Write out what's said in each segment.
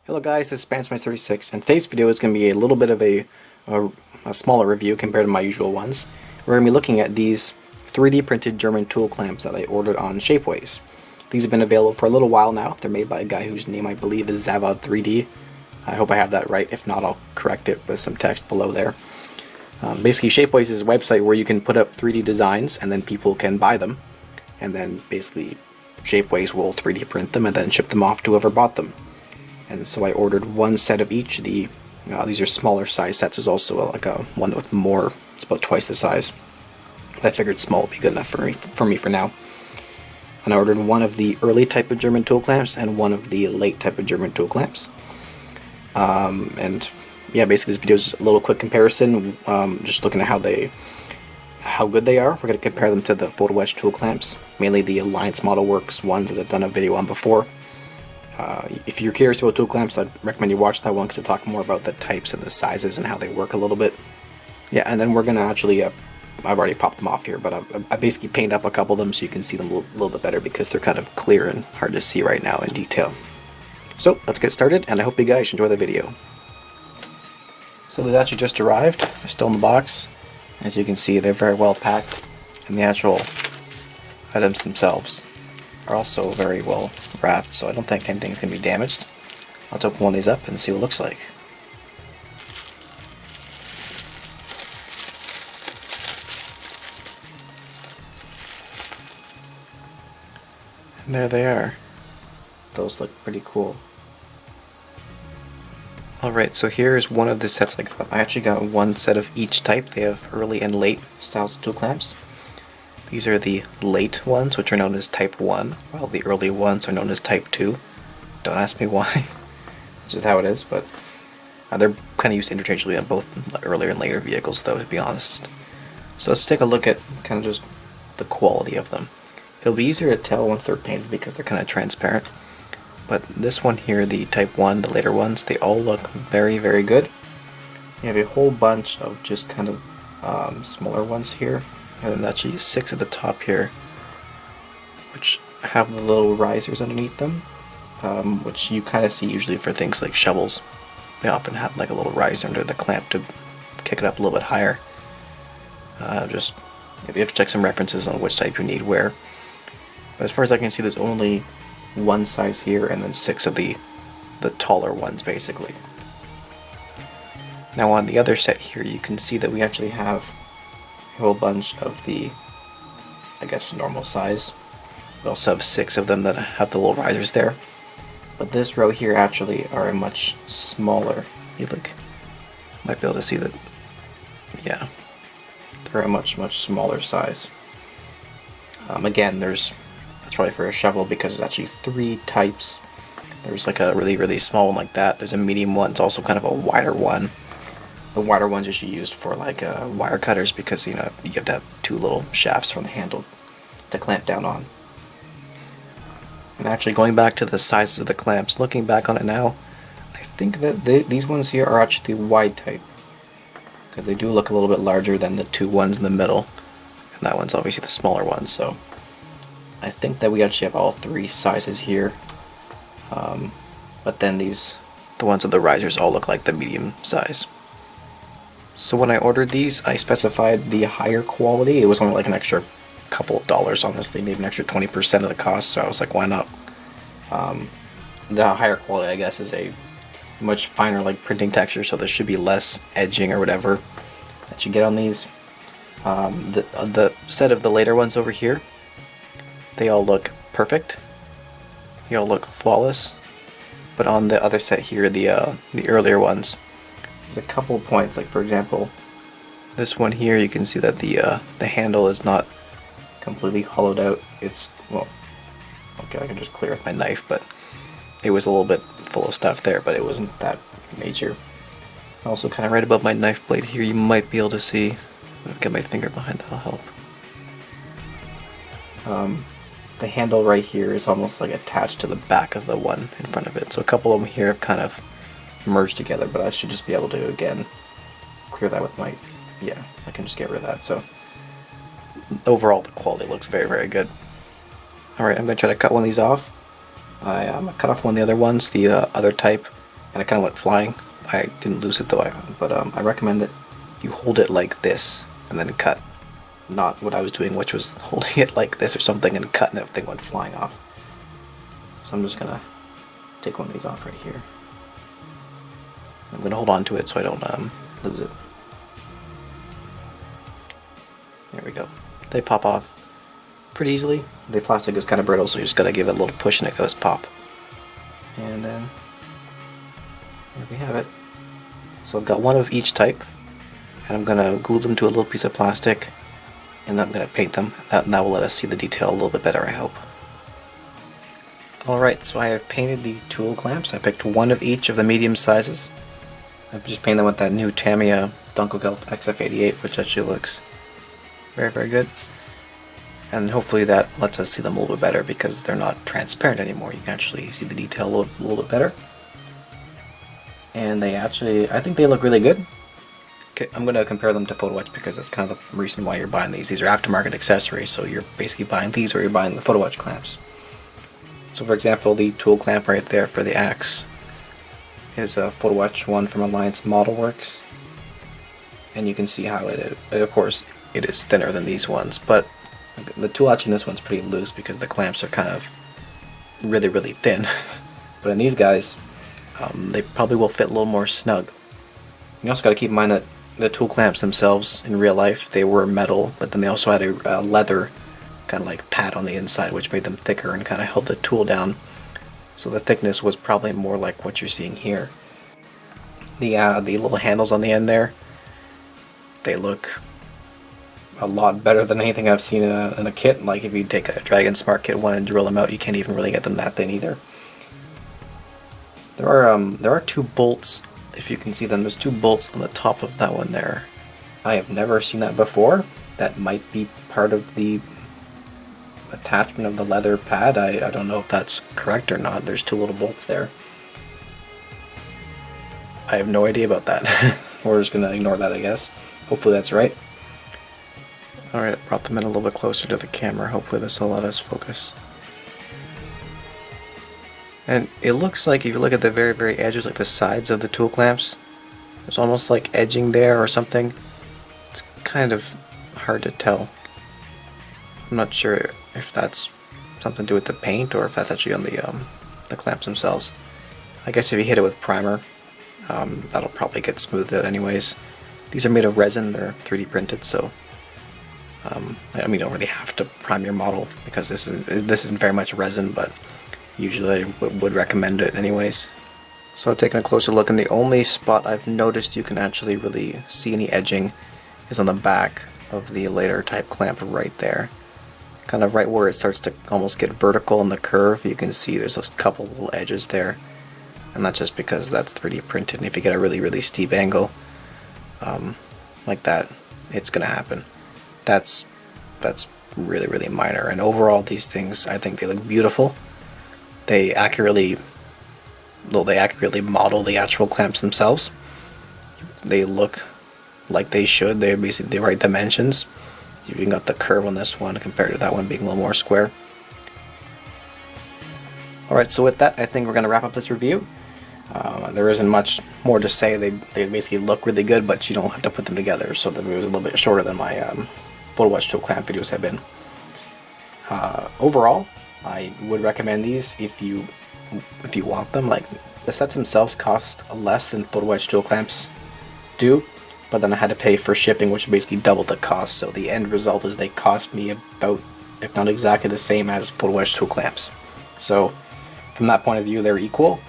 Hello guys, this is Panzer36, and today's video is going to be a little bit of a smaller review compared to my usual ones. We're going to be looking at these 3D printed German tool clamps that I ordered on Shapeways. These have been available for a little while now. They're made by a guy whose name I believe is Zavod 3D. I hope I have that right. If not, I'll correct it with some text below there. Basically, Shapeways is a website where you can put up 3D designs and then people can buy them. And then basically Shapeways will 3D print them and then ship them off to whoever bought them. And so I ordered one set of each. These are smaller size sets. There's also one with more. It's about twice the size. I figured small would be good enough for me for now. And I ordered one of the early type of German tool clamps and one of the late type of German tool clamps. And yeah, basically this video is a little quick comparison. Just looking at how good they are. We're going to compare them to the photo-etched tool clamps, mainly the Alliance Model Works ones that I've done a video on before. If you're curious about tool clamps, I'd recommend you watch that one because I talk more about the types and the sizes and how they work a little bit. Yeah, and then we're going to actually, I've already popped them off here, but I basically painted up a couple of them so you can see them a little bit better because they're kind of clear and hard to see right now in detail. So let's get started, and I hope you guys enjoy the video. So they've actually just arrived. They're still in the box. As you can see, they're very well packed, and the actual items themselves are also very well wrapped, so I don't think anything's going to be damaged. Let's open one of these up and see what it looks like. And there they are. Those look pretty cool. Alright, so here's one of the sets I got. I actually got one set of each type. They have early and late styles of tool clamps. These are the late ones, which are known as Type 1, while the early ones are known as Type 2. Don't ask me why. It's just how it is, but they're kind of used interchangeably on both earlier and later vehicles, though, to be honest. So let's take a look at kind of just the quality of them. It'll be easier to tell once they're painted because they're kind of transparent. But this one here, the Type 1, the later ones, they all look very, very good. You have a whole bunch of just kind of smaller ones here. And then actually 6 at the top here, which have the little risers underneath them, which you kind of see usually for things like shovels. They often have like a little riser under the clamp to kick it up a little bit higher. Just if you have to check some references on which type you need where. But as far as I can see, there's only one size here, and then 6 of the taller ones basically. Now on the other set here, you can see that we actually have a whole bunch of the, I guess, normal size. We also have 6 of them that have the little risers there. But this row here actually are a much smaller. You might be able to see that. Yeah, they're a much smaller size. Again, that's probably for a shovel because there's actually 3 types. There's like a really small one like that. There's a medium one. It's also kind of a wider one. The wider ones usually used for like wire cutters because you have to have 2 little shafts from the handle to clamp down on. And actually going back to the sizes of the clamps, looking back on it now, I think that these ones here are actually the wide type because they do look a little bit larger than the 2 ones in the middle, and that one's obviously the smaller one. So I think that we actually have all 3 sizes here, but then the ones with the risers all look like the medium size. So when I ordered these, I specified the higher quality. It was only like an extra couple of dollars, honestly, maybe an extra 20% of the cost, so I was like, why not? The higher quality, I guess, is a much finer like printing texture, so there should be less edging or whatever that you get on these. The set of the later ones over here, they all look perfect. They all look flawless. But on the other set here, the earlier ones, there's a couple points, like for example, this one here, you can see that the handle is not completely hollowed out. It's, well, okay, I can just clear with my knife, but it was a little bit full of stuff there, but it wasn't that major. Also kind of right above my knife blade here, you might be able to see, if I get my finger behind, that'll help. The handle right here is almost like attached to the back of the one in front of it, so a couple of them here have kind of merged together, but I should just be able to, again, clear that with my, yeah, I can just get rid of that. So overall the quality looks very, very good. Alright, I'm going to try to cut one of these off. I cut off one of the other ones, the other type. and it kind of went flying. I didn't lose it though, but I recommend that you hold it like this and then cut. Not what I was doing, which was holding it like this or something and cut and everything went flying off. So I'm just gonna take one of these off right here. I'm gonna hold on to it so I don't lose it. There we go. They pop off pretty easily. The plastic is kind of brittle, so you just gotta give it a little push and it goes pop. And then there we have it. So I've got one of each type, and I'm gonna glue them to a little piece of plastic, and then I'm gonna paint them. That will let us see the detail a little bit better, I hope. Alright, so I have painted the tool clamps. I picked one of each of the medium sizes. I've just painted them with that new Tamiya Dunkelgelb XF88, which actually looks very, very good. And hopefully that lets us see them a little bit better because they're not transparent anymore. You can actually see the detail a little bit better. And they actually, I think they look really good. Okay, I'm going to compare them to photo-etched because that's kind of the reason why you're buying these. These are aftermarket accessories, so you're basically buying these or you're buying the photo-etched clamps. So for example, the tool clamp right there for the axe is a photo-etched one from Alliance Model Works. And you can see how of course, it is thinner than these ones, but the tool etch in this one's pretty loose because the clamps are kind of really, really thin. But in these guys, they probably will fit a little more snug. You also got to keep in mind that the tool clamps themselves in real life, they were metal, but then they also had a leather kind of like pad on the inside, which made them thicker and kind of held the tool down. So the thickness was probably more like what you're seeing here. The little handles on the end there, they look a lot better than anything I've seen in a kit. Like if you take a Dragon Smart Kit 1 and drill them out, you can't even really get them that thin either. There are two bolts, if you can see them. There's two bolts on the top of that one there. I have never seen that before. That might be part of the attachment of the leather pad. I don't know if that's correct or not. There's two little bolts there. I have no idea about that. We're just gonna ignore that, I guess. Hopefully that's right. Alright, I brought them in a little bit closer to the camera. Hopefully this will let us focus. And it looks like if you look at the very, very edges, like the sides of the tool clamps, there's almost like edging there or something. It's kind of hard to tell. I'm not sure if that's something to do with the paint or if that's actually on the clamps themselves. I guess if you hit it with primer, that'll probably get smoothed out anyways. These are made of resin, they're 3D printed, so I mean, you don't really have to prime your model because this isn't very much resin, but usually I would recommend it anyways. So taking a closer look, and the only spot I've noticed you can actually really see any edging is on the back of the later type clamp right there. Kind of right where it starts to almost get vertical in the curve, you can see there's a couple little edges there. And that's just because that's 3D printed, and if you get a really, really steep angle like that, it's going to happen. That's really, really minor. And overall, these things, I think they look beautiful. They accurately model the actual clamps themselves. They look like they should. They're basically the right dimensions. You even got the curve on this one compared to that one being a little more square. Alright, so with that, I think we're going to wrap up this review. There isn't much more to say. They basically look really good, but you don't have to put them together, so the video is a little bit shorter than my photo-etched tool clamp videos have been. Overall, I would recommend these if you want them. Like, the sets themselves cost less than photo-etched tool clamps do, but then I had to pay for shipping, which basically doubled the cost, so the end result is they cost me about, if not exactly the same as photo-etched tool clamps. So from that point of view, they're equal.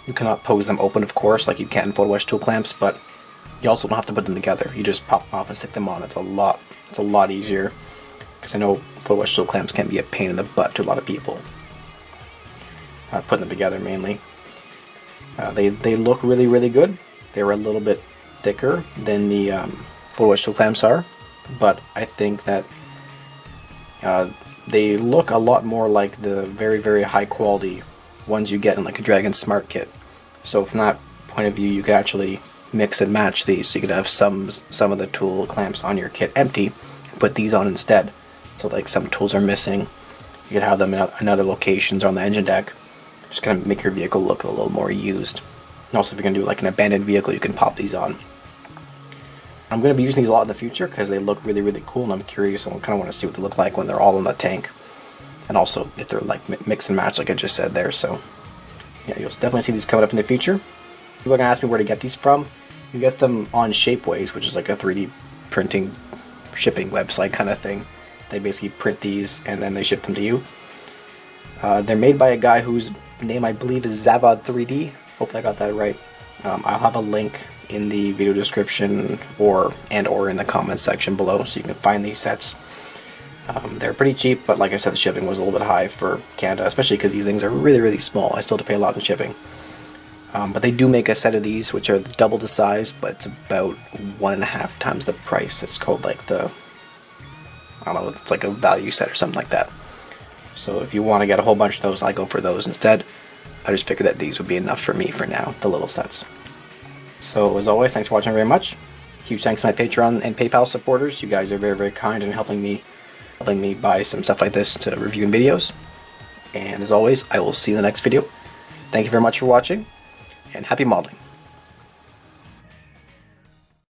You cannot pose them open, of course, like you can in photo-etched tool clamps, but you also don't have to put them together. You just pop them off and stick them on. It's a lot easier, because I know photo-etched tool clamps can be a pain in the butt to a lot of people. Putting them together mainly. They look really, really good. They're a little bit thicker than the photo-etched tool clamps are, but I think that they look a lot more like the very, very high quality ones you get in like a Dragon Smart Kit. So from that point of view, you could actually mix and match these. So you could have some of the tool clamps on your kit empty, put these on instead. So like some tools are missing, you could have them in other locations or on the engine deck. Just kind of make your vehicle look a little more used. And also if you're going to do like an abandoned vehicle, you can pop these on. I'm going to be using these a lot in the future because they look really, really cool, and I'm curious. I kind of want to see what they look like when they're all in the tank. And also if they're like mix and match like I just said there. So yeah, you'll definitely see these coming up in the future. People are going to ask me where to get these from. You get them on Shapeways, which is like a 3D printing shipping website kind of thing. They basically print these and then they ship them to you. They're made by a guy whose name I believe is Zavod 3D. Hopefully I got that right. I'll have a link in the video description or in the comments section below so you can find these sets. They're pretty cheap, but like I said, the shipping was a little bit high for Canada, especially because these things are really, really small. I still have to pay a lot in shipping. But they do make a set of these which are double the size, but it's about 1.5 times the price. It's called like the, I don't know, it's like a value set or something like that. So if you want to get a whole bunch of those, I go for those instead. I just figured that these would be enough for me for now, the little sets. So as always, thanks for watching very much. Huge thanks to my Patreon and PayPal supporters. You guys are very, very kind in helping me buy some stuff like this to review in videos. And as always, I will see you in the next video. Thank you very much for watching, and happy modeling.